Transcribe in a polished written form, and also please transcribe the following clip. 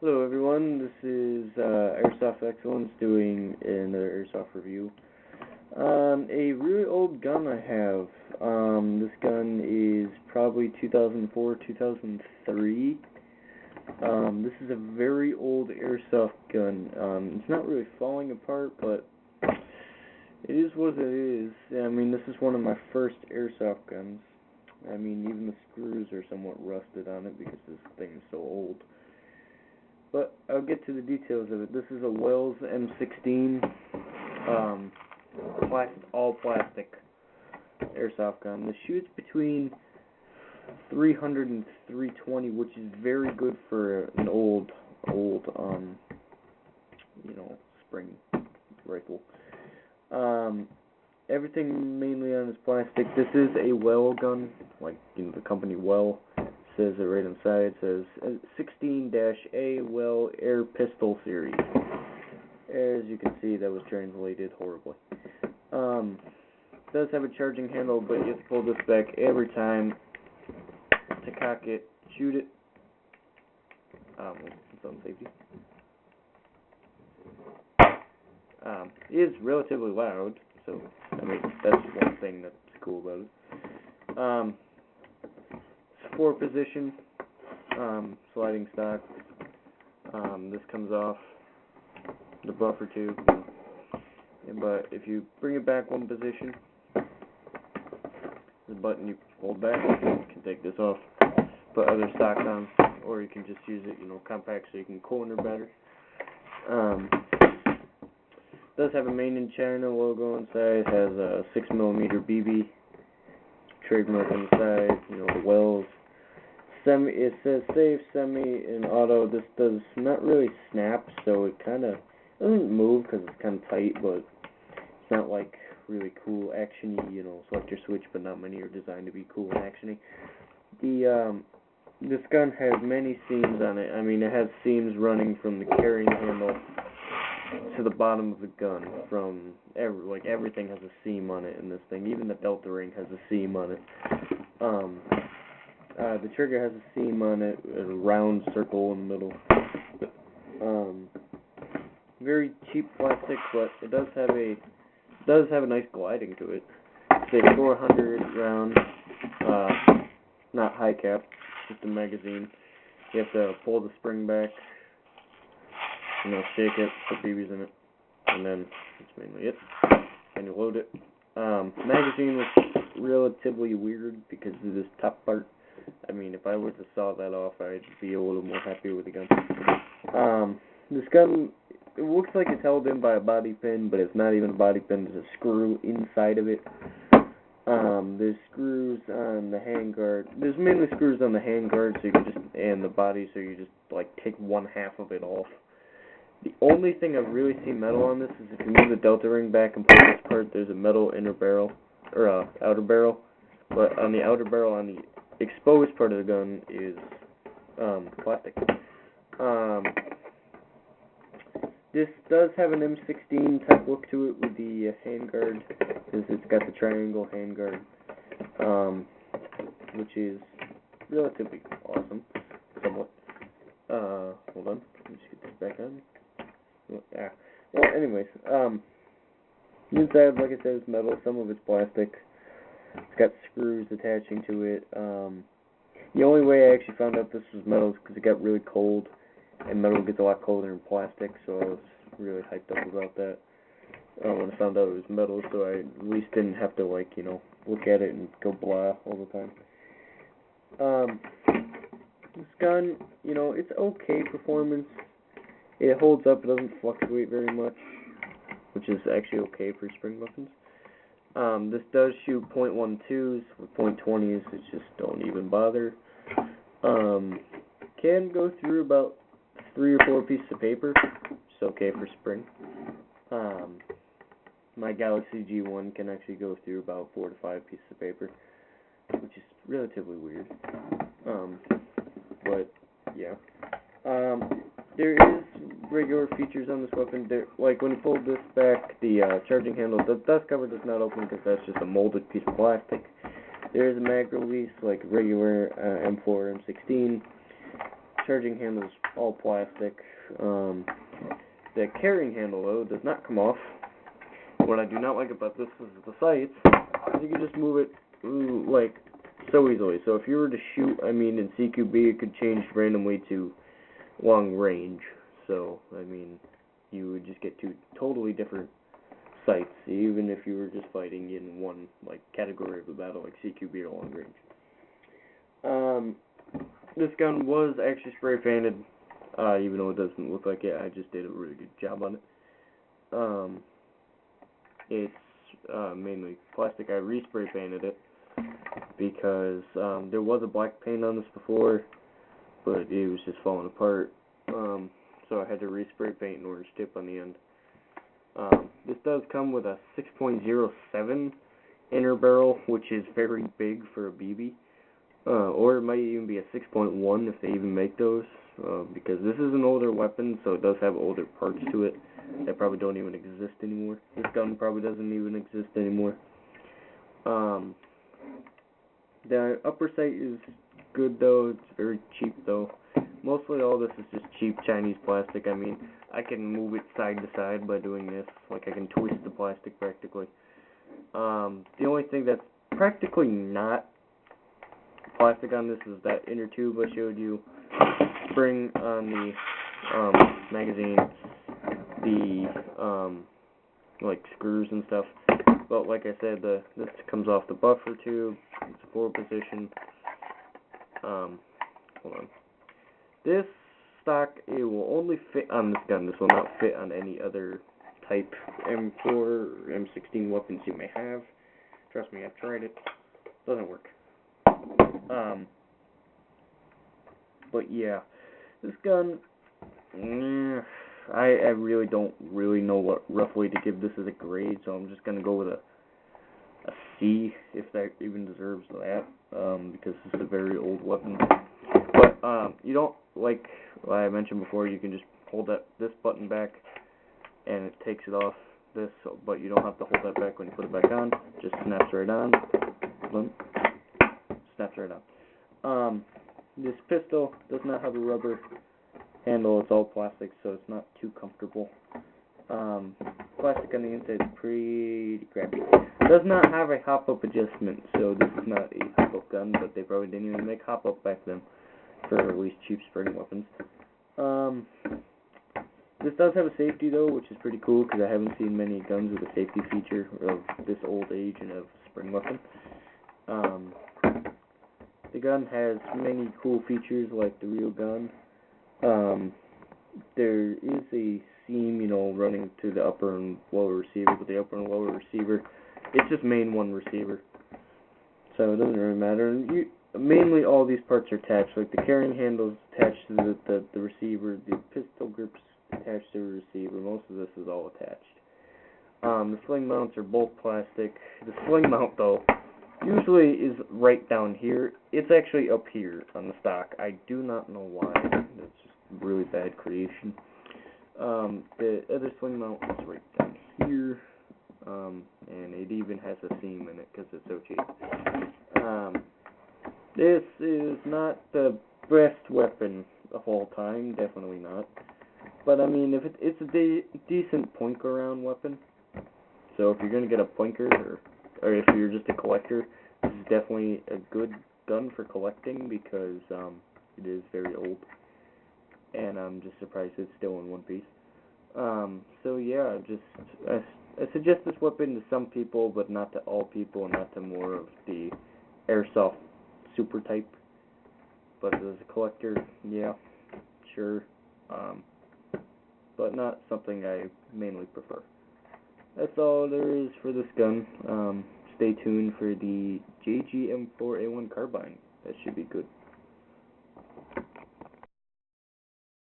Hello everyone, this is Airsoft Excellence doing another Airsoft review. A really old gun I have. This gun is probably 2004, 2003. This is a very old Airsoft gun. It's not really falling apart, but it is what it is. I mean, this is one of my first Airsoft guns. I mean, even the screws are somewhat rusted on it because this thing is so old. But I'll get to the details of it. This is a Wells M16, all plastic airsoft gun. This shoots between 300 and 320, which is very good for an old, spring rifle. Everything mainly on is plastic. This is a Well gun, like the company Well. Says it right inside. It says 16-A Well Air Pistol Series. As you can see, that was translated horribly. It does have a charging handle, but you have to pull this back every time to cock it, shoot it. It's on safety. It is relatively loud, so I mean that's one thing that's cool about it. 4-position sliding stock. This comes off the buffer tube, but if you bring it back one position, the button you hold back, you can take this off, put other stock on, or you can just use it, compact, so you can corner better. It does have a Made in China logo inside. It has a 6mm BB trademark on the side. The Wells. It says safe, semi, and auto. This does not really snap, so it kind of doesn't move because it's kind of tight, but it's not like really cool actiony, select your switch, but not many are designed to be cool and actiony. This gun has many seams on it. I mean, it has seams running from the carrying handle to the bottom of the gun. Everything has a seam on it in this thing. Even the delta ring has a seam on it. The trigger has a seam on it, a round circle in the middle. Very cheap plastic, but it does have a nice gliding to it. It's a 400 round, not high cap, just a magazine. You have to pull the spring back, shake it, put BBs in it, and then that's mainly it. And you load it. Magazine was relatively weird because of this top part. I mean, if I were to saw that off, I'd be a little more happy with the gun. This gun, it looks like it's held in by a bobby pin, but it's not even a bobby pin. There's a screw inside of it. There's screws on the handguard. There's mainly screws on the handguard, and the body, so you just take one half of it off. The only thing I've really seen metal on this is if you move the delta ring back and pull this part, there's a metal inner barrel, or outer barrel. But on the outer barrel, on the exposed part of the gun, is plastic. This does have an M16 type look to it with the handguard, because it's got the triangle handguard, which is relatively awesome, somewhat. Hold on, let me just get this back on. Yeah. Well, anyways, inside, like I said, is metal. Some of it's plastic. It's got screws attaching to it. The only way I actually found out this was metal is because it got really cold, and metal gets a lot colder than plastic, so I was really hyped up about that when I found out it was metal, so I at least didn't have to, look at it and go blah all the time. This gun, it's okay performance. It holds up, it doesn't fluctuate very much, which is actually okay for spring buttons. This does shoot .12s, with .20s, it's just don't even bother. Can go through about 3 or 4 pieces of paper, it's okay for spring. My Galaxy G1 can actually go through about 4 to 5 pieces of paper, which is relatively weird. But, yeah. There is regular features on this weapon. Like when you pull this back, the charging handle, the dust cover does not open because that's just a molded piece of plastic. There is a mag release like regular M4 M16. Charging handle is all plastic. The carrying handle, though, does not come off. What I do not like about this is the sights. You can just move it, like, so easily. So if you were to shoot, I mean, in CQB, it could change randomly to long range. So, I mean, you would just get two totally different sights, even if you were just fighting in one, like, category of the battle, like CQB or long range. This gun was actually spray painted, even though it doesn't look like it. I just did a really good job on it. It's mainly plastic. I respray painted it because there was a black paint on this before, but it was just falling apart. So I had to respray paint an orange tip on the end. This does come with a 6.07 inner barrel, which is very big for a BB. Or it might even be a 6.1 if they even make those, because this is an older weapon, so it does have older parts to it that probably don't even exist anymore. This gun probably doesn't even exist anymore. The upper sight is good, though. It's very cheap, though. Mostly all this is just cheap Chinese plastic. I mean, I can move it side to side by doing this. Like, I can twist the plastic practically. The only thing that's practically not plastic on this is that inner tube I showed you. Spring on the magazine, the like screws and stuff. But like I said, this comes off the buffer tube. It's a 4 position. Hold on. This stock, it will only fit on this gun. This will not fit on any other type M4 or M16 weapons you may have. Trust me, I've tried it. Doesn't work. But yeah, this gun, I really don't know what roughly to give this as a grade, so I'm just gonna go with a C, if that even deserves that, because this is a very old weapon. But you don't, like I mentioned before, you can just hold this button back, and it takes it off this, but you don't have to hold that back when you put it back on. It just snaps right on. Snaps right on. This pistol does not have a rubber handle. It's all plastic, so it's not too comfortable. Plastic on the inside is pretty crappy. It does not have a hop-up adjustment, so this is not a hop-up gun, but they probably didn't even make hop-up back then for at least cheap spring weapons. This does have a safety, though, which is pretty cool, because I haven't seen many guns with a safety feature of this old age and of spring weapon. The gun has many cool features like the real gun. There is a seam, running to the upper and lower receiver, but the upper and lower receiver, it's just main one receiver. So it doesn't really matter. And mainly all these parts are attached, like the carrying handle is attached to the receiver, the pistol grip's attached to the receiver. Most of this is all attached. The sling mounts are both plastic. The sling mount, though, usually is right down here. It's actually up here on the stock. I do not know why. That's just really bad creation. The other sling mount is right down here, and it even has a seam in it because it's so cheap. This is not the best weapon of all time, definitely not. But I mean, if it's a decent pointer-around weapon. So if you're gonna get a pointer, or if you're just a collector, this is definitely a good gun for collecting because it is very old, and I'm just surprised it's still in one piece. So yeah, I suggest this weapon to some people, but not to all people, and not to more of the Airsoft super type. But as a collector, yeah, sure, but not something I mainly prefer. That's all there is for this gun. Stay tuned for the JG M4A1 carbine. That should be good.